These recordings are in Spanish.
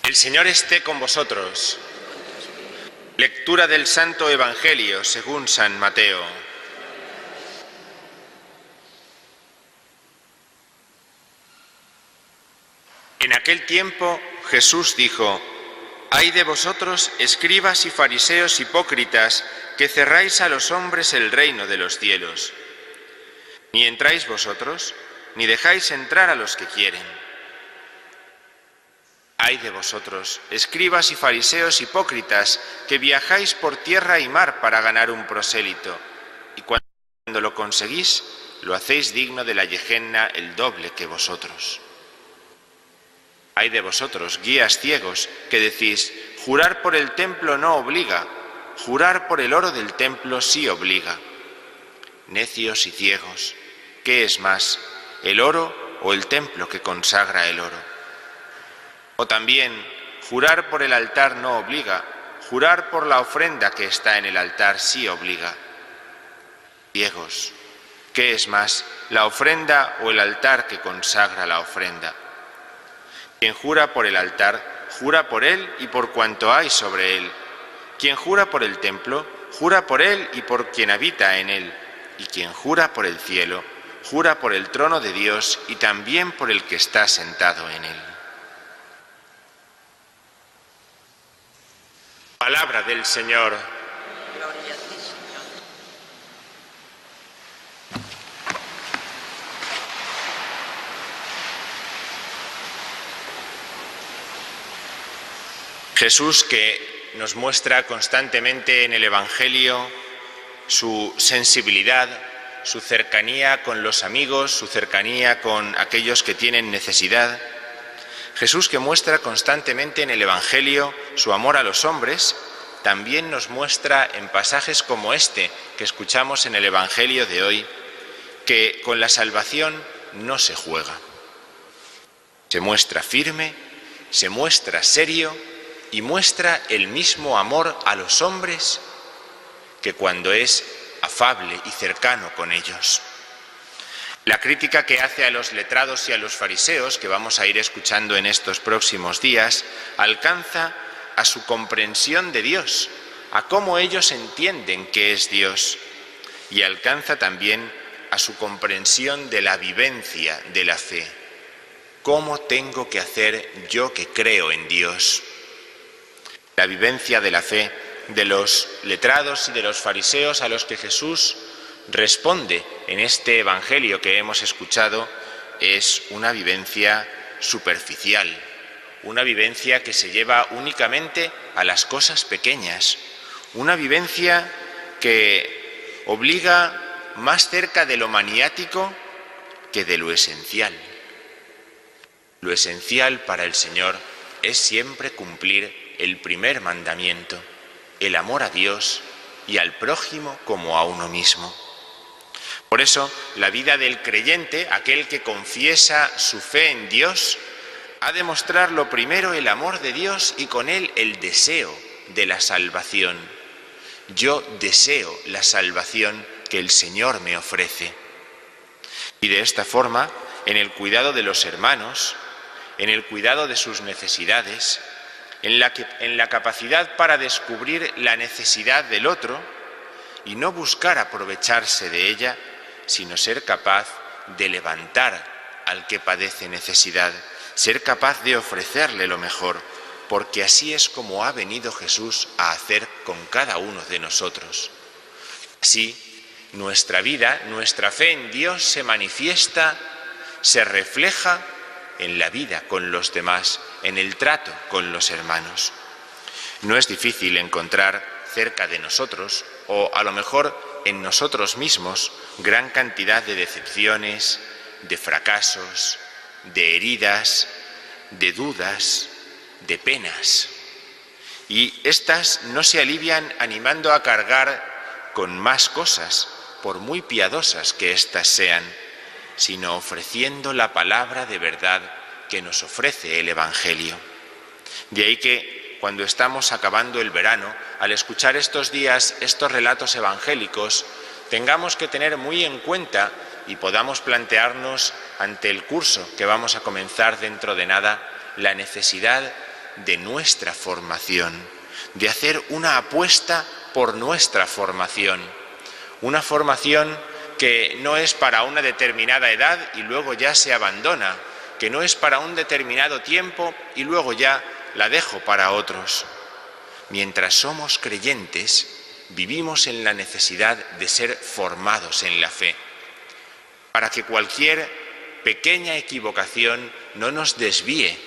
El Señor esté con vosotros. Lectura del Santo Evangelio según San Mateo. En aquel tiempo Jesús dijo: «Ay de vosotros, escribas y fariseos hipócritas, que cerráis a los hombres el reino de los cielos. Ni entráis vosotros, ni dejáis entrar a los que quieren. Ay de vosotros, escribas y fariseos hipócritas, que viajáis por tierra y mar para ganar un prosélito, y cuando lo conseguís, lo hacéis digno de la Gehenna el doble que vosotros. Ay de vosotros, guías ciegos, que decís: jurar por el templo no obliga, jurar por el oro del templo sí obliga. Necios y ciegos, ¿qué es más, el oro o el templo que consagra el oro? O también, jurar por el altar no obliga, jurar por la ofrenda que está en el altar sí obliga. Ciegos, ¿qué es más, la ofrenda o el altar que consagra la ofrenda? Quien jura por el altar, jura por él y por cuanto hay sobre él. Quien jura por el templo, jura por él y por quien habita en él. Y quien jura por el cielo, jura por el trono de Dios y también por el que está sentado en él». Palabra del Señor. Gloria a ti, Señor. Jesús, que nos muestra constantemente en el Evangelio su sensibilidad, su cercanía con los amigos, su cercanía con aquellos que tienen necesidad. Jesús, que muestra constantemente en el Evangelio su amor a los hombres, también nos muestra en pasajes como este que escuchamos en el Evangelio de hoy, que con la salvación no se juega. Se muestra firme, se muestra serio y muestra el mismo amor a los hombres que cuando es afable y cercano con ellos. La crítica que hace a los letrados y a los fariseos, que vamos a ir escuchando en estos próximos días, alcanza a su comprensión de Dios, a cómo ellos entienden qué es Dios, y alcanza también a su comprensión de la vivencia de la fe. ¿Cómo tengo que hacer yo que creo en Dios? La vivencia de la fe de los letrados y de los fariseos a los que Jesús responde en este Evangelio que hemos escuchado es una vivencia superficial, una vivencia que se lleva únicamente a las cosas pequeñas, una vivencia que obliga más cerca de lo maniático que de lo esencial. Lo esencial para el Señor es siempre cumplir el primer mandamiento, el amor a Dios y al prójimo como a uno mismo. Por eso, la vida del creyente, aquel que confiesa su fe en Dios, ha de mostrar lo primero el amor de Dios y con él el deseo de la salvación. Yo deseo la salvación que el Señor me ofrece. Y de esta forma, en el cuidado de los hermanos, en el cuidado de sus necesidades, en la capacidad para descubrir la necesidad del otro y no buscar aprovecharse de ella, sino ser capaz de levantar al que padece necesidad, ser capaz de ofrecerle lo mejor, porque así es como ha venido Jesús a hacer con cada uno de nosotros. Así, nuestra vida, nuestra fe en Dios se manifiesta, se refleja en la vida con los demás, en el trato con los hermanos. No es difícil encontrar cerca de nosotros, o a lo mejor en nosotros mismos, gran cantidad de decepciones, de fracasos, de heridas, de dudas, de penas. Y estas no se alivian animando a cargar con más cosas, por muy piadosas que éstas sean, sino ofreciendo la palabra de verdad que nos ofrece el Evangelio. De ahí que cuando estamos acabando el verano, al escuchar estos días estos relatos evangélicos, tengamos que tener muy en cuenta y podamos plantearnos ante el curso que vamos a comenzar dentro de nada la necesidad de nuestra formación, de hacer una apuesta por nuestra formación. Una formación que no es para una determinada edad y luego ya se abandona, que no es para un determinado tiempo y luego ya la dejo para otros. Mientras somos creyentes, vivimos en la necesidad de ser formados en la fe, para que cualquier pequeña equivocación no nos desvíe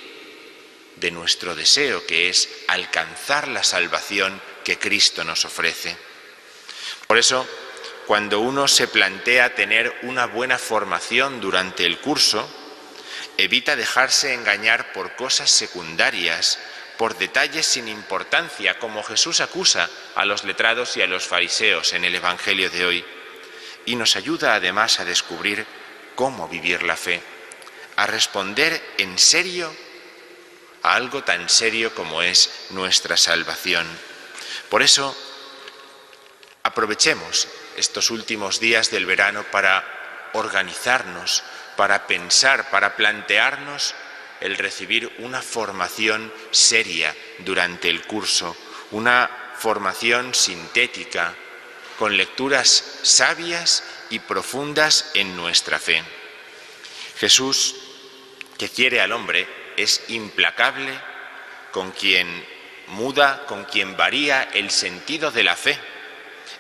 de nuestro deseo, que es alcanzar la salvación que Cristo nos ofrece. Por eso, cuando uno se plantea tener una buena formación durante el curso, evita dejarse engañar por cosas secundarias, por detalles sin importancia, como Jesús acusa a los letrados y a los fariseos en el Evangelio de hoy, y nos ayuda además a descubrir cómo vivir la fe, a responder en serio a algo tan serio como es nuestra salvación. Por eso, aprovechemos estos últimos días del verano para organizarnos, para pensar, para plantearnos el recibir una formación seria durante el curso, una formación sintética, con lecturas sabias y profundas en nuestra fe. Jesús, que quiere al hombre, es implacable con quien muda, con quien varía el sentido de la fe.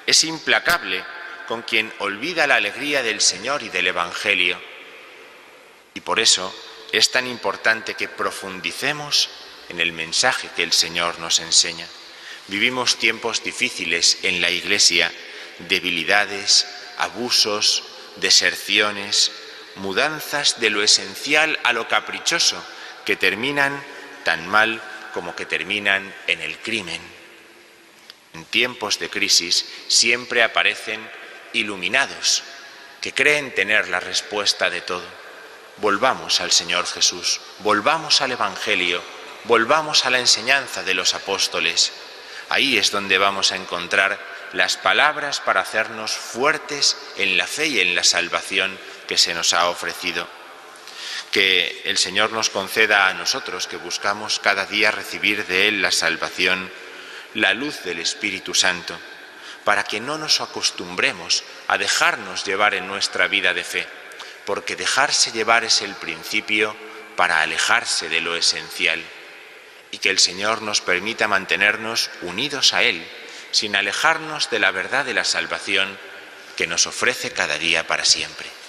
Es implacable con quien olvida la alegría del Señor y del Evangelio. Y por eso es tan importante que profundicemos en el mensaje que el Señor nos enseña. Vivimos tiempos difíciles en la Iglesia, debilidades, abusos, deserciones, mudanzas de lo esencial a lo caprichoso, que terminan tan mal como que terminan en el crimen. En tiempos de crisis siempre aparecen iluminados, que creen tener la respuesta de todo. Volvamos al Señor Jesús, volvamos al Evangelio, volvamos a la enseñanza de los apóstoles. Ahí es donde vamos a encontrar las palabras para hacernos fuertes en la fe y en la salvación que se nos ha ofrecido. Que el Señor nos conceda a nosotros, que buscamos cada día recibir de Él la salvación, la luz del Espíritu Santo, para que no nos acostumbremos a dejarnos llevar en nuestra vida de fe, porque dejarse llevar es el principio para alejarse de lo esencial, y que el Señor nos permita mantenernos unidos a Él, sin alejarnos de la verdad de la salvación que nos ofrece cada día para siempre.